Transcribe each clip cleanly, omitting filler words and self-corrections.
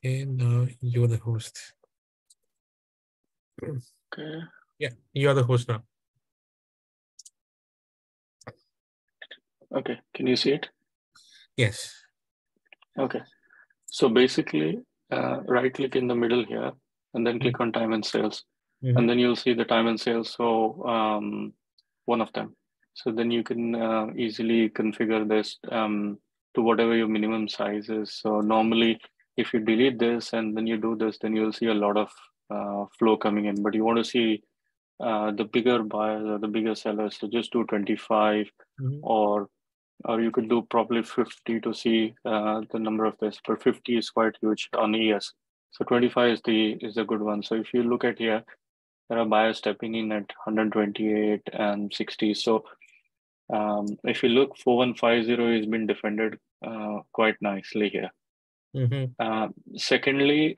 Okay, now you're the host. Okay. Yeah, you are the host now. Okay. Can you see it? Yes. Okay. So basically, right click in the middle here and then click on time and sales. And then you'll see the time and sales. So one of them. So then you can easily configure this to whatever your minimum size is. So normally, if you delete this and then you do this, then you'll see a lot of flow coming in. But you want to see the bigger buyers or the bigger sellers. So just do 25 or you could do probably 50 to see the number of this, but 50 is quite huge on ES. So 25 is the good one. So if you look at here, there are buyers stepping in at 128 and 60. So if you look, 4150 has been defended quite nicely here. Secondly,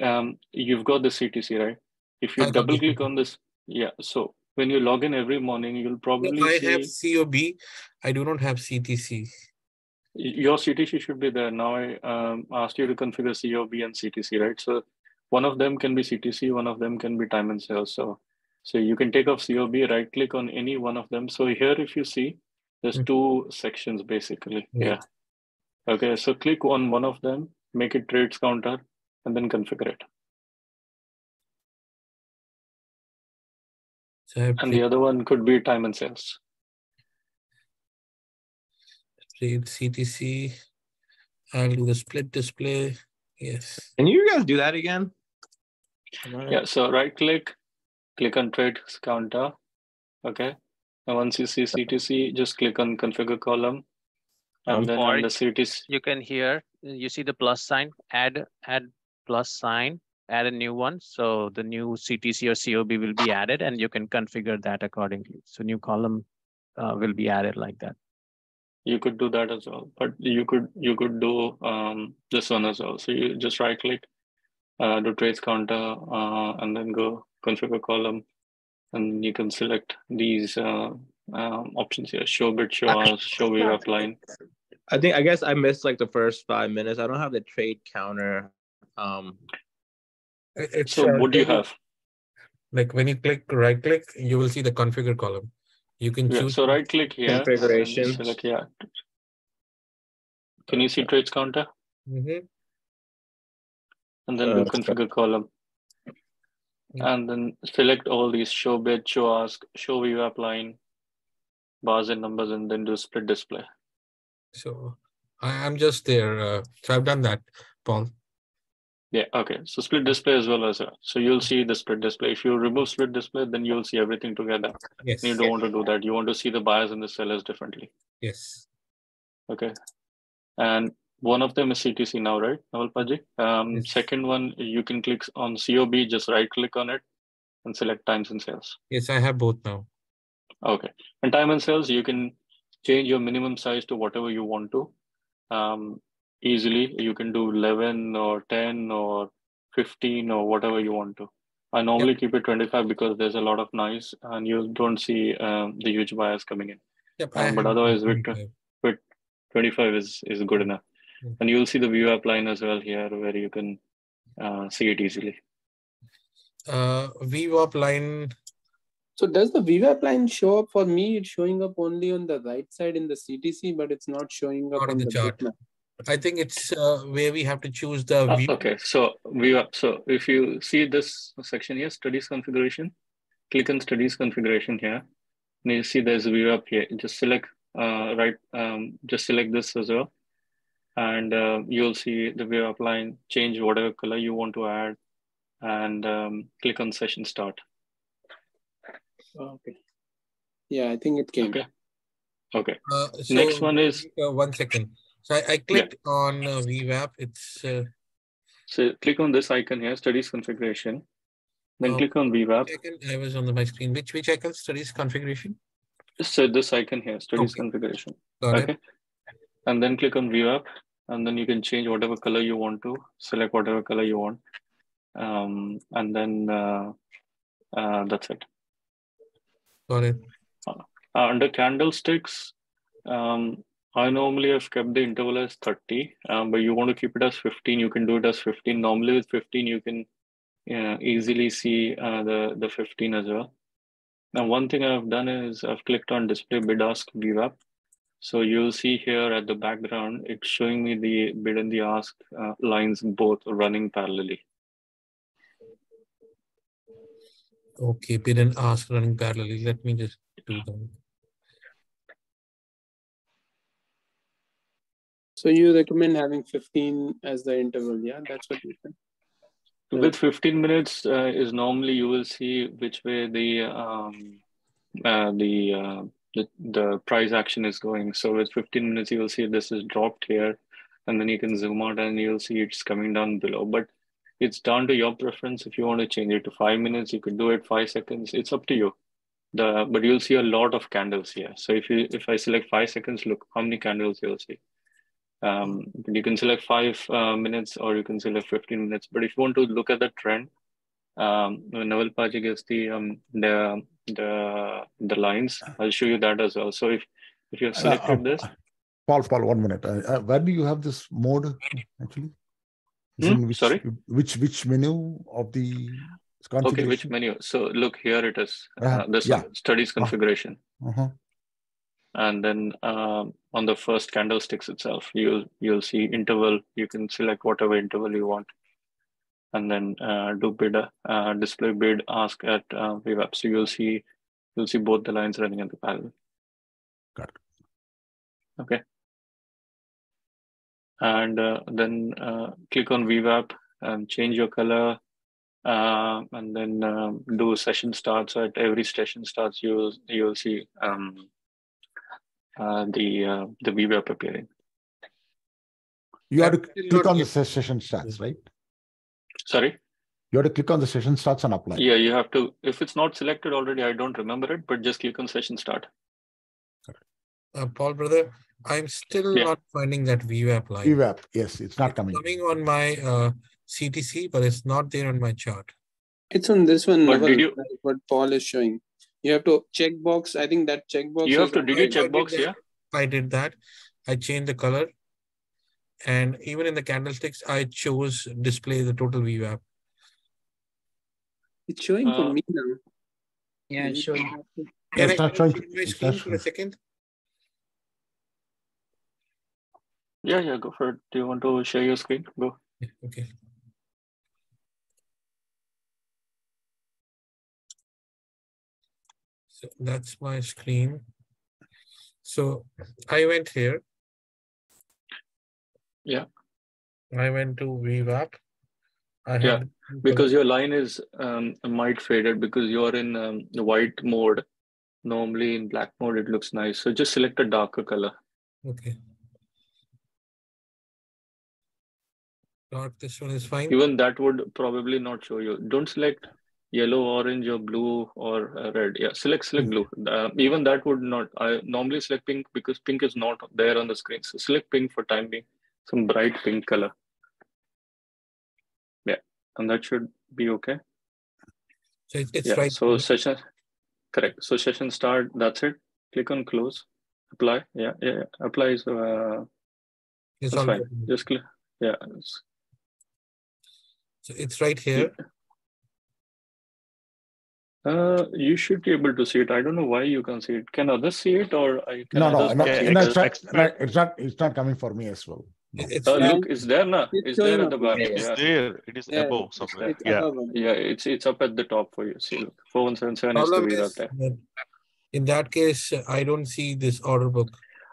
you've got the CTC, right? If you double click on this, yeah. So when you log in every morning, you'll probably see. I have COB. I do not have CTC. Your CTC should be there. Now I asked you to configure COB and CTC, right? So one of them can be CTC, one of them can be time and sales. So you can take off COB, right click on any one of them. So here, if you see, there's two sections basically. Yeah. Okay. So click on one of them, make it trades counter, and then configure it. So and the other one could be time and sales. Trade CTC. I'll do the split display. Yes. Can you guys do that again? Yeah. So right click on trade counter. Okay. And once you see CTC, just click on configure column. And then on the CTC, you can hear, you see the plus sign, add plus sign, add a new one. So the new CTC or COB will be added and you can configure that accordingly. So new column will be added like that. You could do that as well, but you could do this one as well. So you just right click, do trades counter, and then go configure column, and you can select these options here: show bid, show hours, show VWAP line. I guess I missed like the first 5 minutes. I don't have the trade counter. So what do you have? Like when you right click, you will see the configure column. You can choose. So right click here. Configuration. Select, yeah. Can you see trades counter? And then do configure column. And then select all these: show bid, show ask, show VWAP line, bars and numbers, and then do split display. So I'm just there. So I've done that, Paul. Yeah, okay. So split display as well as so you'll see the split display. If you remove split display, then you'll see everything together. Yes. You don't want to do that. You want to see the buyers and the sellers differently. Yes. Okay. And one of them is CTC now, right, Navalpaji? Yes. Second one, you can click on COB, just right click on it and select times and sales. Yes, I have both now. Okay. And time and sales, you can change your minimum size to whatever you want to. Easily, you can do 11 or 10 or 15 or whatever you want to. I normally keep it 25 because there's a lot of noise and you don't see the huge buyers coming in. But otherwise, with 25 is good enough. And you'll see the VWAP line as well here where you can see it easily. VWAP line. So does the VWAP line show up for me? It's showing up only on the right side in the CTC, but it's not showing up on the chart. Bookmap. I think it's where we have to choose the view. Okay, so VWAP. So if you see this section here, studies configuration, click on studies configuration here. And you see there's a VWAP here. Just select just select this as well. And you'll see the VWAP line, change whatever color you want to add, and click on session start. Okay. Yeah, I think it came. Okay. So next one is 1 second. So I clicked on VWAP. It's so click on this icon here, studies configuration. Then click on VWAP. I was on my screen. Which icon? Studies configuration. So this icon here, studies configuration. Okay. And then click on VWAP, and then you can change whatever color you want to. Select whatever color you want, and then that's it. Got it. Under candlesticks, I normally have kept the interval as 30, but you want to keep it as 15, you can do it as 15. Normally with 15, you can easily see the 15 as well. Now, one thing I've done is I've clicked on display bid ask VWAP. So you'll see here at the background, it's showing me the bid and the ask lines both running parallelly. Okay, bid and ask running parallelly. Let me just do that. So you recommend having 15 as the interval, yeah? That's what you said. With 15 minutes is normally you will see which way the price action is going. So with 15 minutes, you will see this is dropped here, and then you can zoom out and you'll see it's coming down below. But it's down to your preference. If you want to change it to 5 minutes, you could do it 5 seconds. It's up to you. But you'll see a lot of candles here. So if I select 5 seconds, look how many candles you'll see. But you can select 5 minutes or you can select 15 minutes. But if you want to look at the trend, Naval Paji gives the lines. I'll show you that as well. So if you have selected this, Paul, 1 minute. Where do you have this mode actually? Sorry, which menu of the configuration? Okay, which menu? So look, here it is. This yeah. one, studies configuration. And then on the first candlesticks itself, you'll see interval. You can select whatever interval you want, and then do bid, display bid ask at VWAP. So you'll see both the lines running at the parallel. Got it. Okay. And then click on VWAP and change your color, and then do session starts. So at every session starts, you'll see the VWAP appearing. You have to click on the session starts, right? Sorry? You have to click on the session starts and apply. Yeah, you have to. If it's not selected already, I don't remember it, but just click on session start. Paul, brother, I'm still not finding that VWAP line. VWAP, yes, it's not coming. Coming on my CTC, but it's not there on my chart. It's on this one, But Naval, what Paul is showing. You have to checkbox. I think that checkbox. You have to. Did you checkbox? Yeah, I did that. I changed the color, and even in the candlesticks, I chose display the total VWAP. It's showing for me now. Yeah, it's showing. Can I showing my screen for a second? Yeah, go for it. Do you want to share your screen? Go. Yeah, okay. So that's my screen. So I went here. Yeah. I went to VWAP. Because your line is might faded because you're in the white mode. Normally in black mode, it looks nice. So just select a darker color. Okay. This one is fine. Even that would probably not show you. Don't select yellow, orange, or blue or red. Yeah, select blue. Even that would not. I normally select pink because pink is not there on the screen. So select pink for time being. Some bright pink color. Yeah, and that should be okay. So it's right. So session, correct. So session start. That's it. Click on close. Apply. Yeah. Apply is it's that's fine. Just click. Yeah. So it's right here. You should be able to see it. I don't know why you can't see it. Can others see it, or no, it's not coming for me as well. No. Look, it's there now. It's there at the back. It's there. It is above somewhere. It's up at the top for you. See, look, 4177 is the VWAP time. In that case, I don't see this order book.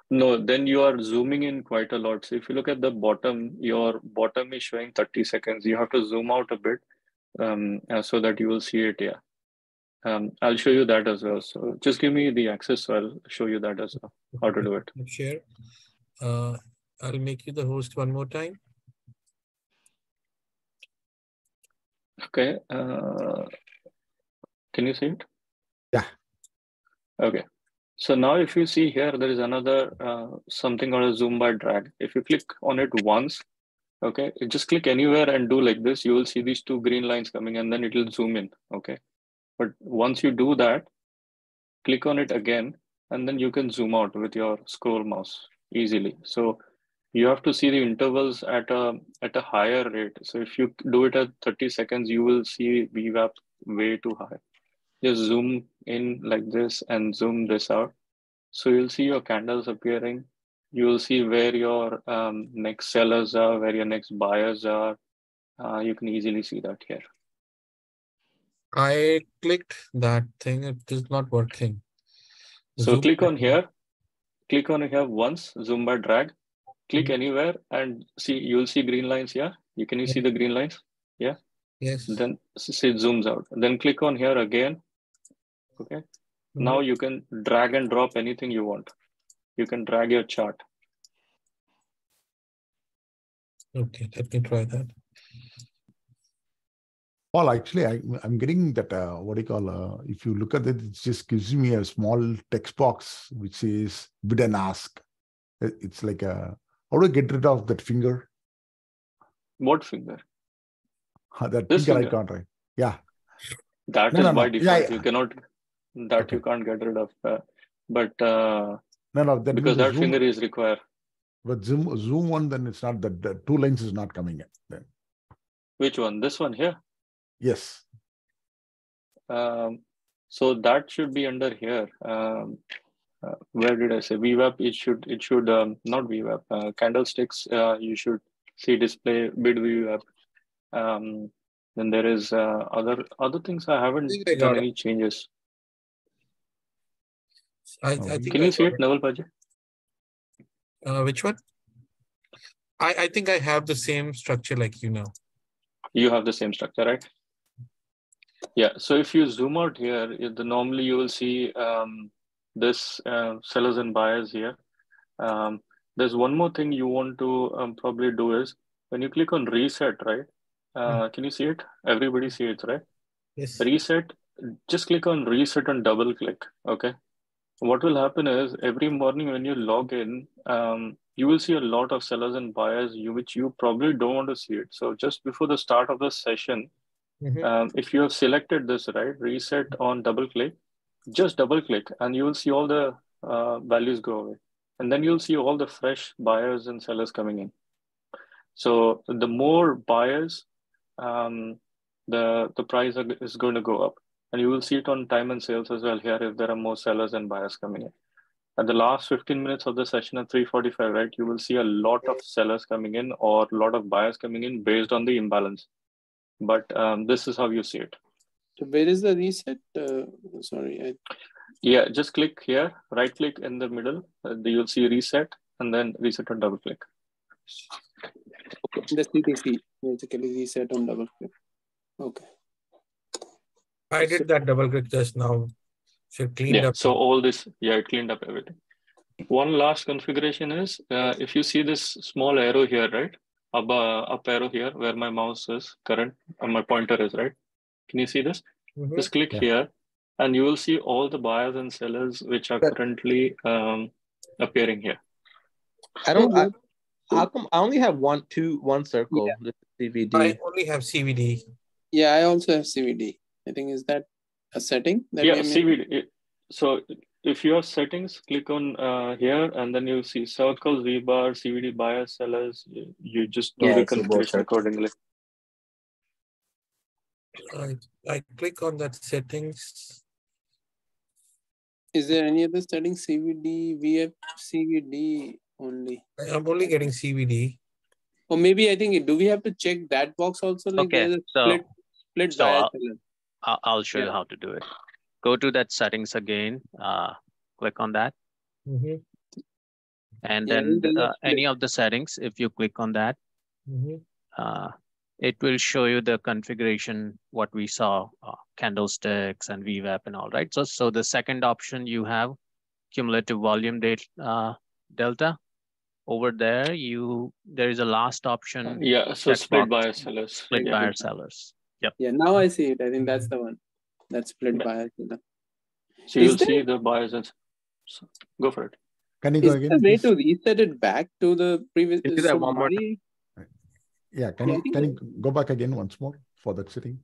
No, then you are zooming in quite a lot. So if you look at the bottom, your bottom is showing 30 seconds. You have to zoom out a bit so that you will see it. Yeah. I'll show you that as well. So just give me the access, so I'll show you that as well, how to do it. Share. I'll make you the host one more time. Okay. Can you see it? Yeah. Okay. So now if you see here, there is another something called a zoom by drag. If you click on it once, okay, just click anywhere and do like this, you will see these two green lines coming and then it will zoom in, okay? But once you do that, click on it again, and then you can zoom out with your scroll mouse. easily. So you have to see the intervals at a higher rate. So if you do it at 30 seconds, you will see VWAP way too high. Just zoom in like this and zoom this out. So you'll see your candles appearing. You will see where your next sellers are, where your next buyers are. You can easily see that here. I clicked that thing. It is not working. So Zoom click on here. Click on here once. Zoom by drag. Click Mhm. anywhere and see. You'll see green lines here. Can you see the green lines? Yeah. Yes. Then see it zooms out. Then click on here again. Okay. Now you can drag and drop anything you want. You can drag your chart. Okay, let me try that. Paul, actually, I'm getting that, what do you call, if you look at it, it just gives me a small text box which says bid and ask. It's like how do I get rid of that finger? What finger? That This finger finger? icon, right? Yeah. That No, is no, by no. default. Yeah. You cannot, that Okay. you can't get rid of. But No, that because means the that zoom, finger is required. but zoom one, then it's not that the two lines is not coming in. Then. Which one? This one here? Yes. So that should be under here. Where did I say VWAP? It should not VWAP. Candlesticks. You should see display bid VWAP. Then there is other things. I haven't think I done got any changes. I think Can I you see got it, Naval Paji? Which one? I think I have the same structure like you now. You have the same structure, right? Yeah. So if you zoom out here, normally you will see this sellers and buyers here. There's one more thing you want to probably do is when you click on reset, right? Can you see it? Everybody see it, right? Yes. Reset. Just click on reset and double click. Okay. What will happen is every morning when you log in, you will see a lot of sellers and buyers which you probably don't want to see it. So just before the start of the session, if you have selected this, right, reset on double click, just double click and you will see all the values go away. And then you'll see all the fresh buyers and sellers coming in. So the more buyers, the price is going to go up. And you will see it on time and sales as well here if there are more sellers and buyers coming in. At the last 15 minutes of the session at 3:45, right, you will see a lot of sellers coming in or a lot of buyers coming in based on the imbalance. But this is how you see it. So where is the reset? Sorry. Yeah, just click here, right click in the middle. You'll see reset and then reset on double click. The CTC, basically reset on double click. Okay. I did that double click just now. So it cleaned up. So all this, it cleaned up everything. One last configuration is if you see this small arrow here, right? Up arrow here where my mouse is current and my pointer is, right? Can you see this? Just click here and you will see all the buyers and sellers which are currently appearing here. How come I only have one circle? Yeah. The CVD. I only have CVD. Yeah, I also have CVD. I think is that a setting that CVD. So if you have settings, click on here and then you'll see circles, V-bar, CVD, buyers, sellers. You just do the configuration accordingly. I click on that settings. Is there any other setting? CVD, VF, CVD only. I'm only getting CVD. Or maybe I think do we have to check that box also? Like Okay, there's a split buyer seller. I'll show you how to do it. Go to that settings again. Click on that. And then any of the settings, if you click on that, it will show you the configuration, what we saw, candlesticks and VWAP and all, right? So the second option you have cumulative volume delta. Over there, there is a last option. So split buyer sellers. Split buyer sellers. Yep. Yeah, now I see it. I think that's the one. That's split buyer seller. So you'll see the buyers and go for it. Can you go again? Is there a way to reset it back to the previous? Do that one more time. Yeah, can you go back again once more for that setting?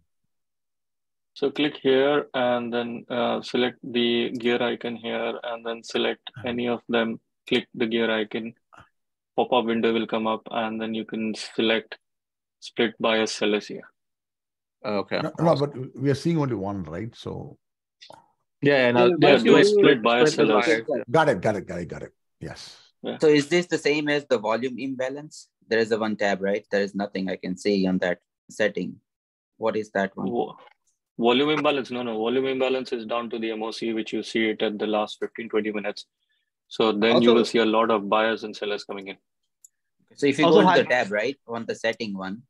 So click here and then select the gear icon here and then select any of them click the gear icon, pop-up window will come up, and then you can select split buyers sellers here. Okay. No, but we are seeing only one, right? So Yeah, Yeah, Yeah, once you do do split buyer split the sellers. buyers. got it. Yes. Yeah. So is this the same as the volume imbalance? There is a one tab, right? There is nothing I can see on that setting. What is that one? Volume imbalance? No. Volume imbalance is down to the MOC, which you see it at the last 15-20 minutes. So then you will see a lot of buyers and sellers coming in. So if you go to the tab, right, on the setting one,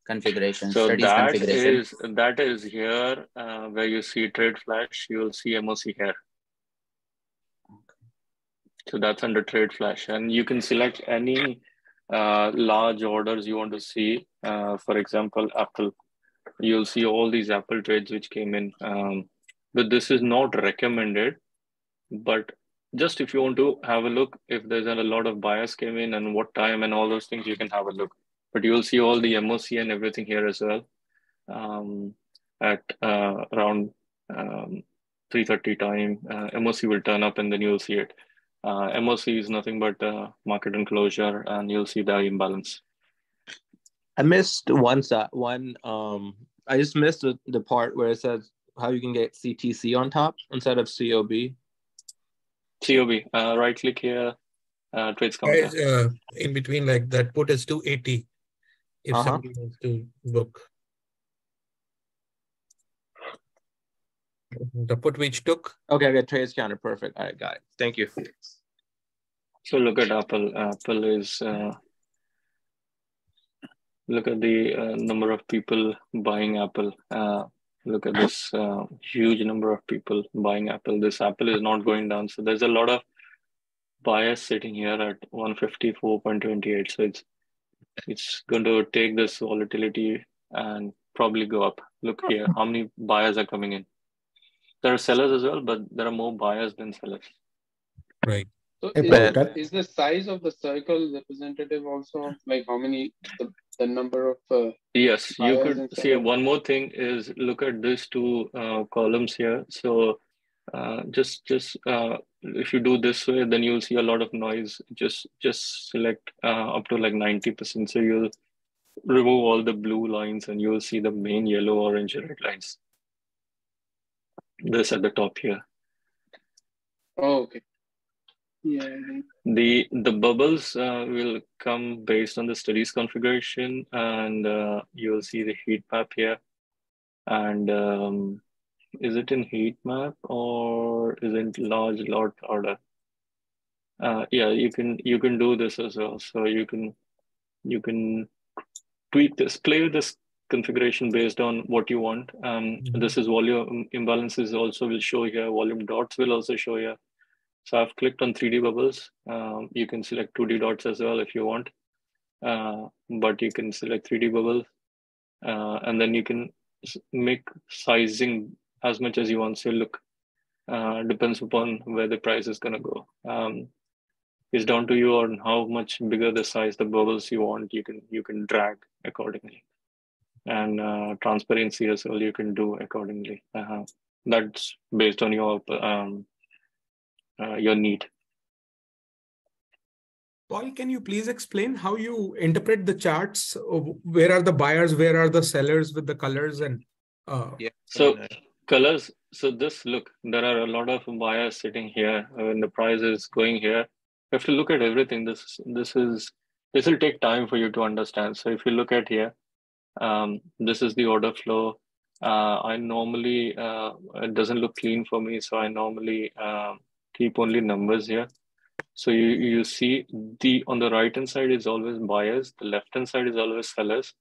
configuration, so studies that configuration. that is here where you see trade flash, you will see MOC here. So that's under trade flash, and you can select any large orders you want to see. For example, Apple. You'll see all these Apple trades which came in. But this is not recommended. But just if you want to have a look, if there's a lot of buyers came in and what time and all those things, you can have a look. But you'll see all the MOC and everything here as well. At around 3:30 time, MOC will turn up and then you'll see it. MOC is nothing but market enclosure, and you'll see the imbalance. I missed one. I just missed the part where it says how you can get CTC on top instead of COB. COB. Right click here. Trades counter. Guys, in between, like that put is 280 if somebody wants to book. The put which took. Okay, I got trades counter. Perfect. All right, got it. Thank you. So look at Apple. Apple is look at the number of people buying Apple. Look at this huge number of people buying Apple. This Apple is not going down. So there's a lot of buyers sitting here at 154.28. So it's going to take this volatility and probably go up. Look here, how many buyers are coming in. There are sellers as well, but there are more buyers than sellers. Right. So Hey, is the size of the circle representative also, like how many, the number of yes, you could see sellers? one more thing is look at these two columns here. So just if you do this way, then you'll see a lot of noise. Just select up to like 90%. So you'll remove all the blue lines and you'll see the main yellow, orange, and red lines. This at the top here. Oh, okay. Yeah. The bubbles will come based on the studies configuration, and you'll see the heat map here. And is it in heat map or is it large lot order? Yeah, you can do this as well. So you can tweak this, play with this configuration based on what you want. This is volume imbalances also will show here. Volume dots will also show here. So I've clicked on 3D bubbles. You can select 2D dots as well if you want, but you can select 3D bubbles, and then you can make sizing as much as you want. So look, depends upon where the price is gonna go. It's down to you on how much bigger the size the bubbles you want. You can drag accordingly, and transparency as well you can do accordingly. That's based on your need. Paul, can you please explain how you interpret the charts? Where are the buyers? Where are the sellers with the colors? And yeah. So colors. So this look, there are a lot of buyers sitting here when the price is going here. You have to look at everything. This will take time for you to understand. So if you look at here, this is the order flow. I normally it doesn't look clean for me, so I normally keep only numbers here. So you see on the right hand side is always buyers, the left hand side is always sellers.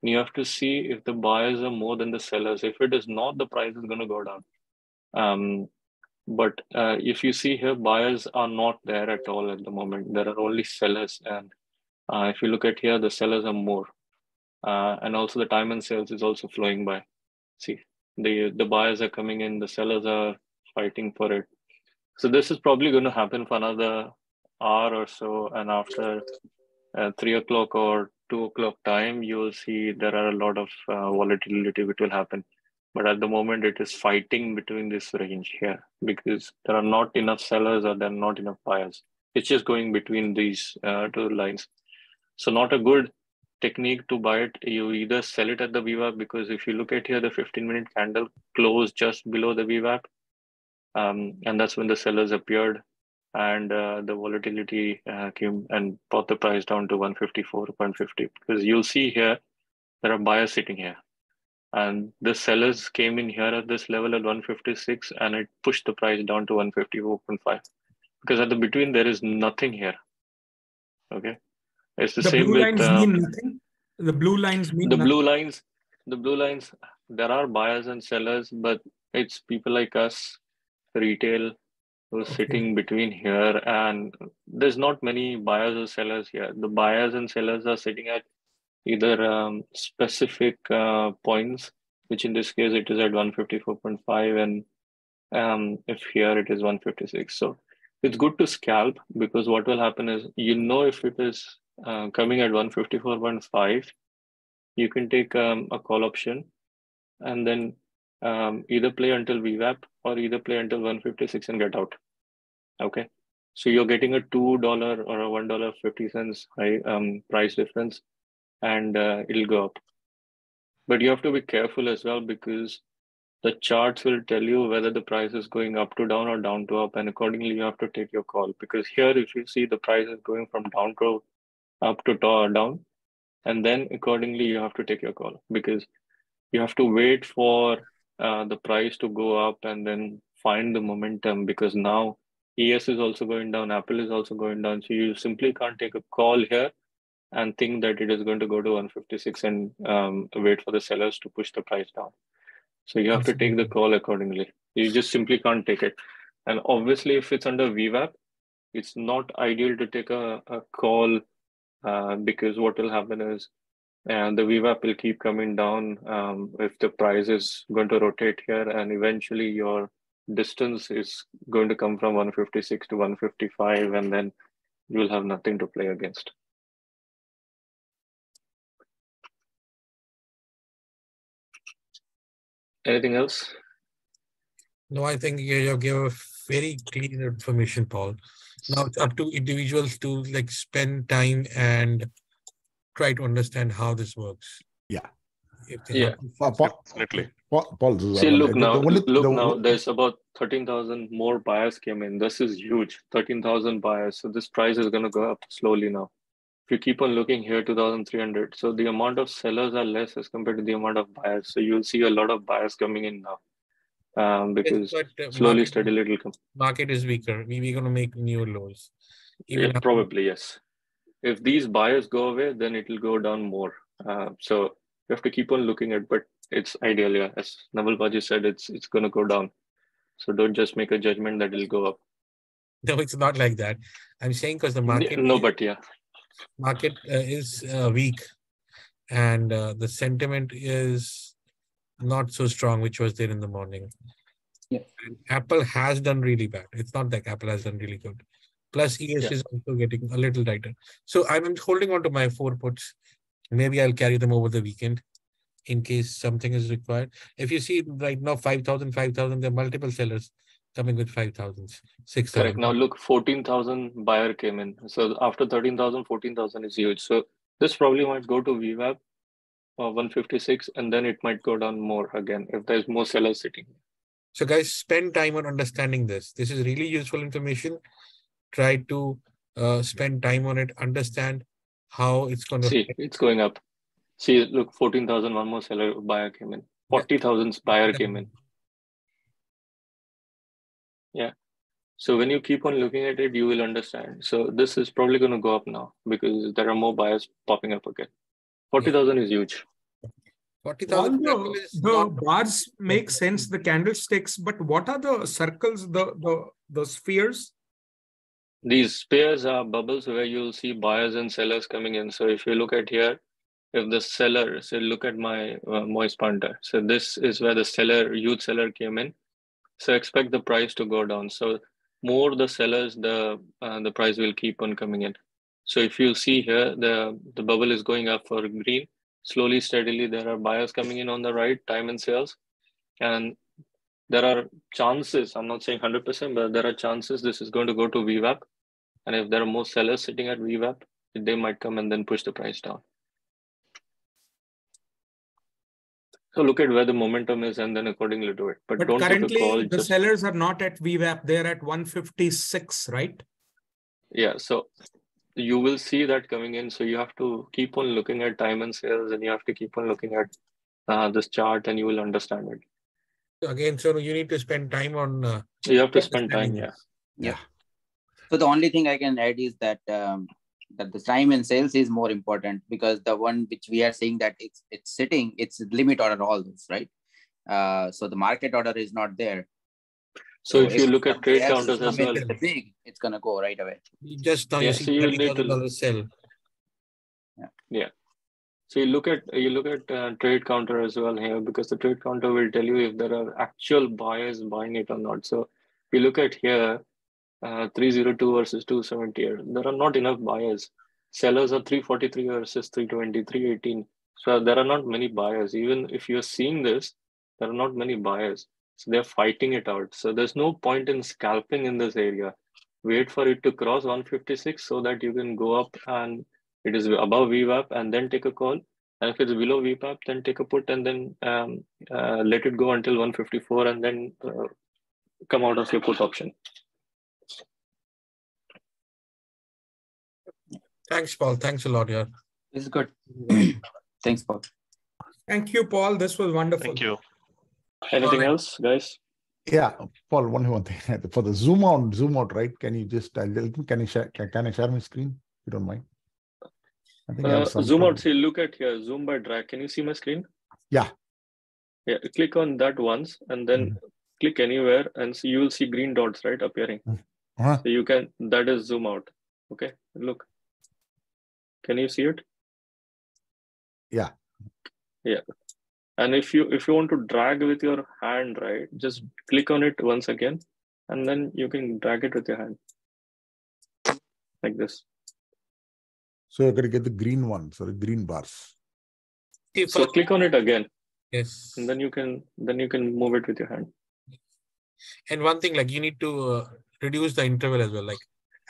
And you have to see if the buyers are more than the sellers. If it is not, the price is going to go down. But if you see here, buyers are not there at all at the moment. There are only sellers. And if you look at here, the sellers are more. And also the time and sales is also flowing by. See, the buyers are coming in, the sellers are fighting for it. So this is probably going to happen for another hour or so, and after 3 o'clock or 2 o'clock time, you will see there are a lot of volatility which will happen. But at the moment, it is fighting between this range here because there are not enough sellers or there are not enough buyers. It's just going between these two lines. So not a good technique to buy it. You either sell it at the VWAP, because if you look at here, the 15-minute candle closed just below the VWAP. And that's when the sellers appeared, and the volatility came and brought the price down to 154.50. Because you'll see here, there are buyers sitting here. And the sellers came in here at this level at 156, and it pushed the price down to 154.5. Because at the between, there is nothing here. Okay. It's the same blue with lines mean nothing. The blue lines mean the nothing. blue lines, there are buyers and sellers, but it's people like us, retail, who's sitting between here, and there's not many buyers or sellers here. The buyers and sellers are sitting at either specific points, which in this case it is at 154.5, and if here it is 156. So it's good to scalp, because what will happen is, if it is coming at 154.5, you can take a call option and then either play until VWAP or either play until 156 and get out. Okay, so you're getting a $2 or a $1.50 high price difference, and it'll go up. But you have to be careful as well, because the charts will tell you whether the price is going up to down or down to up, and accordingly you have to take your call. Because here, if you see the price is going from down to up to down, and then accordingly you have to take your call, because you have to wait for the price to go up and then find the momentum, because now ES is also going down, Apple is also going down. So you simply can't take a call here and think that it is going to go to 156 and wait for the sellers to push the price down. So you have to take the call accordingly. You just simply can't take it. And obviously, if it's under VWAP, it's not ideal to take a call, because what will happen is the VWAP will keep coming down if the price is going to rotate here, and eventually your distance is going to come from 156 to 155, and then you will have nothing to play against. Anything else? No, I think you gave a very clear information, Paul. Now it's up to individuals to spend time and try to understand how this works. Yeah. Definitely. Paul, see, look now, there's about 13,000 more buyers came in. This is huge, 13,000 buyers. So this price is going to go up slowly now. If you keep on looking here, 2,300. So the amount of sellers are less as compared to the amount of buyers. So you'll see a lot of buyers coming in now, because slowly, steadily it'll come. Market is weaker. We're going to make new lows. Probably, yes. If these buyers go away, then it will go down more. So you have to keep on looking at, but it's ideal, yeah. As Navaldeep said, it's going to go down. So don't just make a judgment that it'll go up. No, it's not like that. I'm saying because the market. No, but yeah. Market is weak, and the sentiment is not so strong, which was there in the morning. Yeah. And Apple has done really bad. It's not like Apple has done really good. Plus, ES is also getting a little tighter. So I'm holding on to my 4 puts. Maybe I'll carry them over the weekend in case something is required. If you see right now, 5,000, there are multiple sellers coming with 5,000, 6,000. Correct. Now look, 14,000 buyer came in. So after 13,000, 14,000 is huge. So this probably might go to VWAP 156, and then it might go down more again if there's more sellers sitting. So guys, spend time on understanding this. This is really useful information. Try to spend time on it, understand how it's going to... See, it's going up. See, look, 14,000, one more seller buyer came in. 40,000 buyer came in. Yeah. So when you keep on looking at it, you will understand. So this is probably going to go up now because there are more buyers popping up again. 40,000 is huge. 40,000. The bars make sense, the candlesticks, but what are the circles, the spheres? These spheres are bubbles where you'll see buyers and sellers coming in. So if you look at here, if the seller, so look at my moist pointer. So this is where the seller, huge seller came in. So expect the price to go down. So more the sellers, the price will keep on coming in. So if you see here, the bubble is going up for green. Slowly, steadily, there are buyers coming in on the right, time and sales. And there are chances, I'm not saying 100%, but there are chances this is going to go to VWAP. And if there are more sellers sitting at VWAP, they might come and then push the price down. So look at where the momentum is and then accordingly do it. But don't currently, take a call. The sellers are not at VWAP. They're at 156, right? Yeah. So you will see that coming in. So you have to keep on looking at time and sales, and you have to keep on looking at this chart, and you will understand it. So again, so you need to spend time on. You have to spend time, yeah. So the only thing I can add is that that the time and sales is more important, because the one which we are saying that it's sitting, it's limit order all this, right? So the market order is not there. So if you look at trade counters as well, it's gonna go right away. Just now you see $30,000 sell. Yeah. So you look at trade counter as well here, because the trade counter will tell you if there are actual buyers buying it or not. So if you look at here, 302 versus 270, there are not enough buyers. Sellers are 343 versus 320, 318. So there are not many buyers. Even if you're seeing this, there are not many buyers. So they're fighting it out. So there's no point in scalping in this area. Wait for it to cross 156 so that you can go up and it is above VWAP and then take a call. And if it's below VWAP, then take a put and then let it go until 154 and then come out of your put option. Thanks, Paul. Thanks a lot, yeah. This is good. Thanks, Paul. Thank you, Paul. This was wonderful. Thank you. Anything else, guys? Yeah, Paul, one thing. For the zoom out, right? Can you just can I share my screen? If you don't mind. I think I have some zoom out. See, look at here. Zoom by drag. Can you see my screen? Yeah. Yeah. Click on that once, and then click anywhere, and so you will see green dots, right, appearing. So you can. That is zoom out. Okay. Look. Can you see it? Yeah. Yeah. And if you want to drag with your hand, right, just click on it once again, and then you can drag it with your hand like this. So you're going to get the green ones or the green bars. So click on it again. Yes. And then you can move it with your hand. And one thing, like you need to reduce the interval as well. Like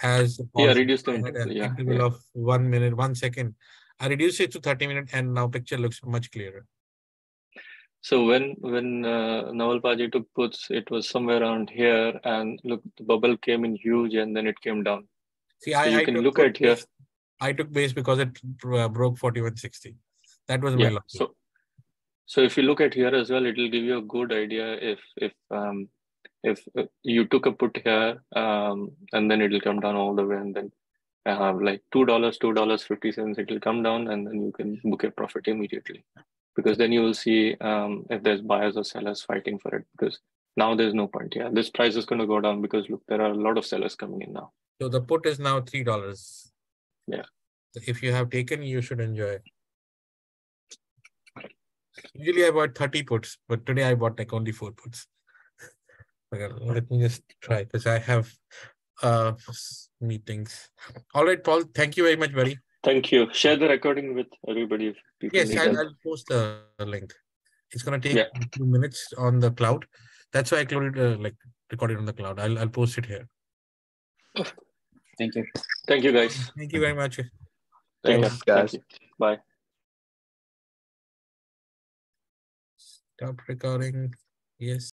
as reduce the interval. Interval of 1 minute, 1 second. I reduced it to 30 minutes, and now picture looks much clearer. So when Navalpaji took puts, it was somewhere around here, and look, the bubble came in huge, and then it came down. See, so you can look at here. I took base because it broke 4160. That was my loss. So if you look at here as well, it will give you a good idea if you took a put here, and then it will come down all the way, and then like $2.50, it will come down, and then you can book a profit immediately. Because then you will see if there's buyers or sellers fighting for it, because now there's no point. Yeah, this price is going to go down because look, there are a lot of sellers coming in now. So the put is now $3. Yeah. If you have taken, you should enjoy. Usually I bought 30 puts, but today I bought like only 4 puts. Okay, let me just try because I have meetings. All right, Paul, thank you very much, buddy. Thank you. Share the recording with everybody if people yes, need I'll post the link. It's gonna take a few minutes on the cloud. That's why I recorded on the cloud. I'll post it here. Thank you. Thank you, guys. Thank you very much. Thanks, guys. Thank you. Bye. Stop recording. Yes.